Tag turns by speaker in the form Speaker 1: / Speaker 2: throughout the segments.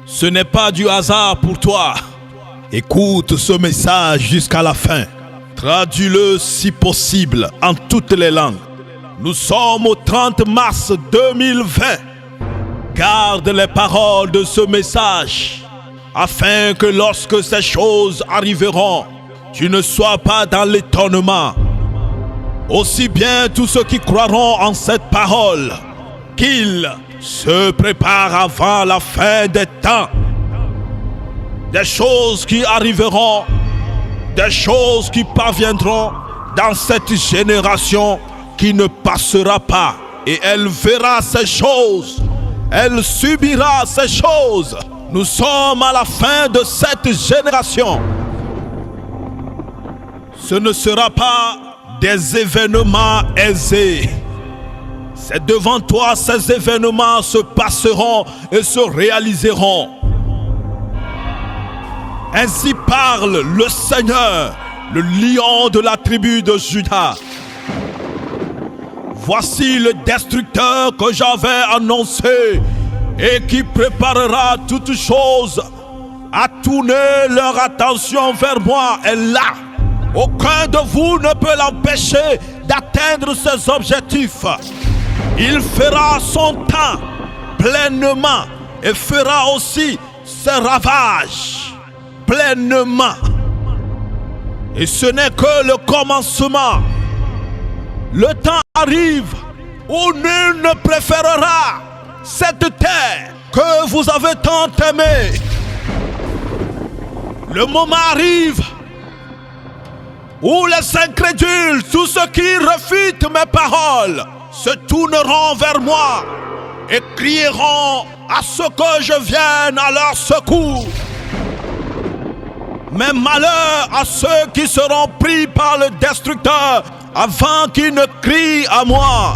Speaker 1: Ce n'est pas du hasard pour toi. Écoute ce message jusqu'à la fin. Traduis-le si possible en toutes les langues. Nous sommes au 30 mars 2020. Garde les paroles de ce message afin que lorsque ces choses arriveront, tu ne sois pas dans l'étonnement. Aussi bien tous ceux qui croiront en cette parole, qu'ils se préparent avant la fin des temps. Des choses qui arriveront, des choses qui parviendront dans cette génération qui ne passera pas. Et elle verra ces choses, elle subira ces choses. Nous sommes à la fin de cette génération. Ce ne sera pas des événements aisés. C'est devant toi ces événements se passeront et se réaliseront. Ainsi parle le Seigneur, le lion de la tribu de Juda. Voici le destructeur que j'avais annoncé et qui préparera toutes choses à tourner leur attention vers moi. Et là, aucun de vous ne peut l'empêcher d'atteindre ses objectifs. Il fera son temps pleinement et fera aussi ses ravages pleinement. Et ce n'est que le commencement. Le temps arrive où nul ne préférera cette terre que vous avez tant aimée. Le moment arrive où les incrédules, tous ceux qui refutent mes paroles, se tourneront vers moi et crieront à ce que je vienne à leur secours. Mais malheur à ceux qui seront pris par le destructeur avant qu'ils ne crient à moi.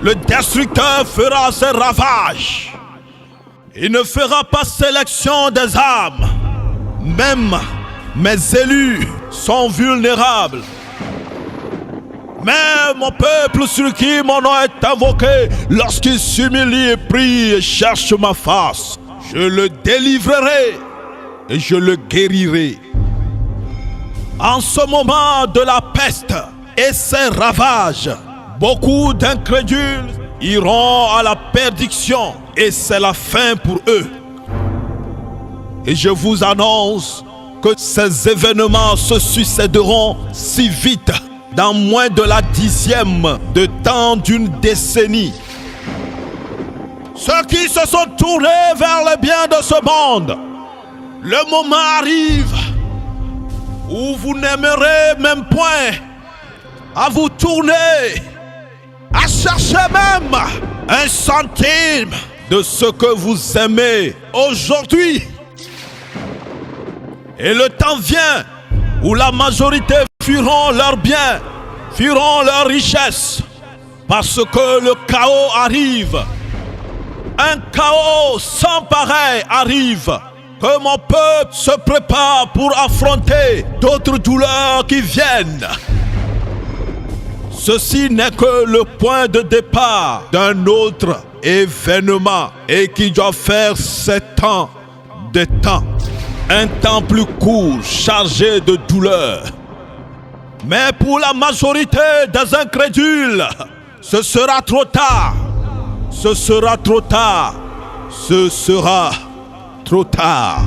Speaker 1: Le destructeur fera ses ravages. Il ne fera pas sélection des âmes. Même mes élus sont vulnérables. Mais mon peuple sur qui mon nom est invoqué, lorsqu'il s'humilie et prie et cherche ma face, je le délivrerai et je le guérirai. En ce moment de la peste et ses ravages, beaucoup d'incrédules iront à la perdition et c'est la fin pour eux. Et je vous annonce que ces événements se succéderont si vite, dans moins de la 10e de temps d'une décennie. Ceux qui se sont tournés vers le bien de ce monde, le moment arrive où vous n'aimerez même point à vous tourner, à chercher même un centime de ce que vous aimez aujourd'hui. Et le temps vient où la majorité fuiront leurs biens, fuiront leurs richesses, parce que le chaos arrive. Un chaos sans pareil arrive, que mon peuple se prépare pour affronter d'autres douleurs qui viennent. Ceci n'est que le point de départ d'un autre événement et qui doit faire 7 ans de temps. Un temps plus court, chargé de douleur. Mais pour la majorité des incrédules, ce sera trop tard. Ce sera trop tard. Ce sera trop tard.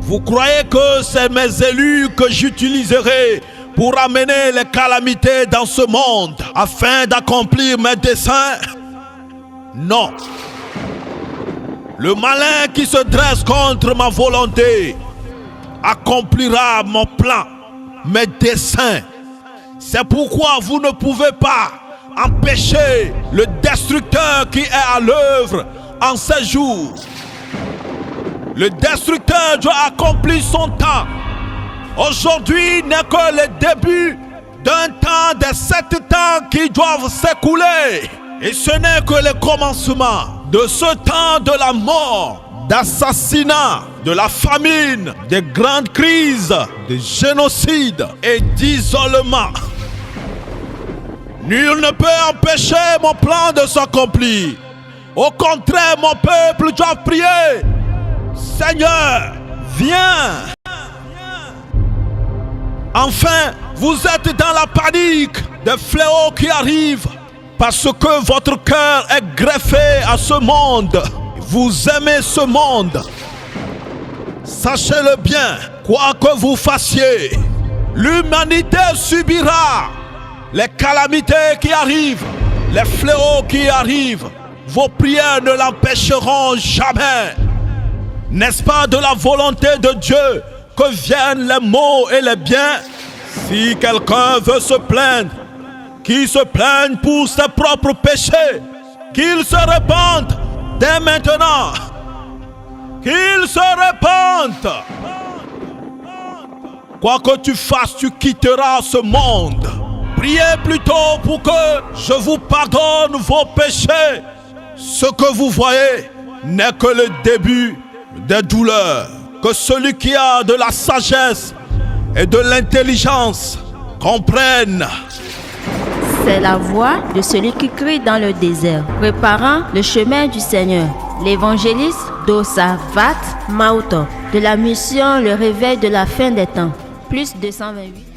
Speaker 1: Vous croyez que c'est mes élus que j'utiliserai pour amener les calamités dans ce monde afin d'accomplir mes desseins? Non. Le malin qui se dresse contre ma volonté accomplira mon plan, mes desseins. C'est pourquoi vous ne pouvez pas empêcher le destructeur qui est à l'œuvre en ces jours. Le destructeur doit accomplir son temps. Aujourd'hui n'est que le début d'un temps des 7 temps qui doivent s'écouler. Et ce n'est que le commencement de ce temps de la mort, d'assassinat, de la famine, des grandes crises, de génocide et d'isolement. Nul ne peut empêcher mon plan de s'accomplir. Au contraire, mon peuple doit prier. Seigneur, viens. Enfin, vous êtes dans la panique des fléaux qui arrivent parce que votre cœur est greffé à ce monde. Vous aimez ce monde. Sachez-le bien, quoi que vous fassiez, l'humanité subira les calamités qui arrivent, les fléaux qui arrivent. Vos prières ne l'empêcheront jamais. N'est-ce pas de la volonté de Dieu que viennent les maux et les biens? Si quelqu'un veut se plaindre, qu'il se plaigne pour ses propres péchés, qu'il se repente dès maintenant, qu'il se repente. Quoi que tu fasses, tu quitteras ce monde. Priez plutôt pour que je vous pardonne vos péchés. Ce que vous voyez n'est que le début des douleurs. Que celui qui a de la sagesse et de l'intelligence comprenne.
Speaker 2: C'est la voix de celui qui crie dans le désert, préparant le chemin du Seigneur. L'évangéliste Dosavat Mauto, de la mission Le Réveil de la fin des temps, plus 228.